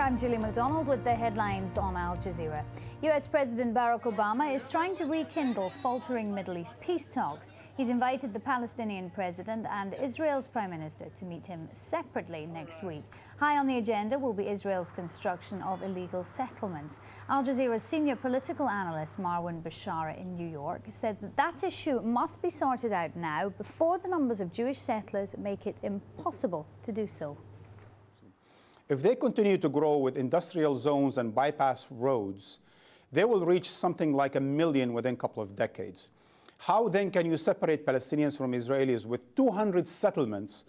I'm Julie McDonald with the headlines on Al Jazeera. US President Barack Obama is trying to rekindle faltering Middle East peace talks. He's invited the Palestinian president and Israel's prime minister to meet him separately next week. High on the agenda will be Israel's construction of illegal settlements. Al Jazeera's senior political analyst Marwan Bashara in New York said that issue must be sorted out now before the numbers of Jewish settlers make it impossible to do so. If they continue to grow with industrial zones and bypass roads, they will reach something like 1 million within a couple of decades. How then can you separate Palestinians from Israelis with 200 settlements,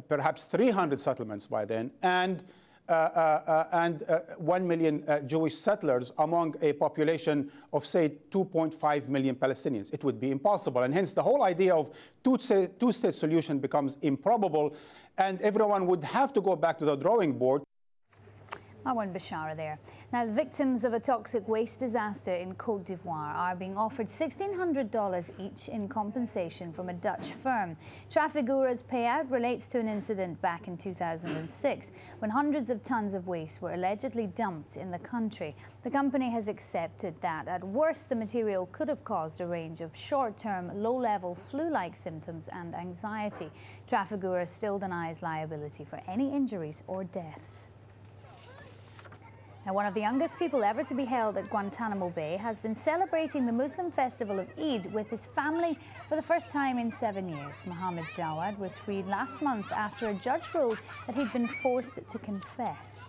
perhaps 300 settlements by then, and 1 million Jewish settlers among a population of, say, 2.5 million Palestinians? It would be impossible. And hence, the whole idea of two-state solution becomes improbable, and everyone would have to go back to the drawing board. Marwan Bashara there. Now, victims of a toxic waste disaster in Côte d'Ivoire are being offered $1,600 each in compensation from a Dutch firm. Trafigura's payout relates to an incident back in 2006 when hundreds of tons of waste were allegedly dumped in the country. The company has accepted that, at worst, the material could have caused a range of short-term, low-level flu-like symptoms and anxiety. Trafigura still denies liability for any injuries or deaths. Now, one of the youngest people ever to be held at Guantanamo Bay has been celebrating the Muslim festival of Eid with his family for the first time in 7 years. Mohammed Jawad was freed last month after a judge ruled that he'd been forced to confess.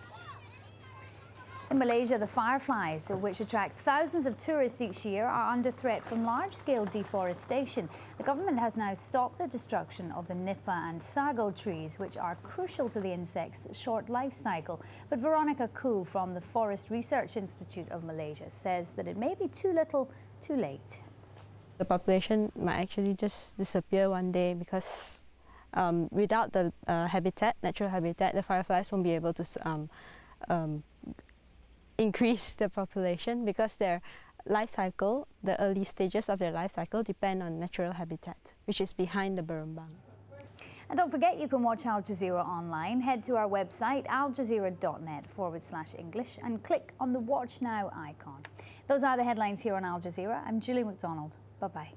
In Malaysia, the fireflies, which attract thousands of tourists each year, are under threat from large-scale deforestation. The government has now stopped the destruction of the nipa and sago trees, which are crucial to the insect's short life cycle. But Veronica Koo from the Forest Research Institute of Malaysia says that it may be too little, too late. The population might actually just disappear one day because without the natural habitat, the fireflies won't be able to increase the population because their life cycle, the early stages of their life cycle, depend on natural habitat, which is behind the Berumbang. And don't forget, you can watch Al Jazeera online. Head to our website, aljazeera.net/English, and click on the Watch Now icon. Those are the headlines here on Al Jazeera. I'm Julie McDonald. Bye-bye.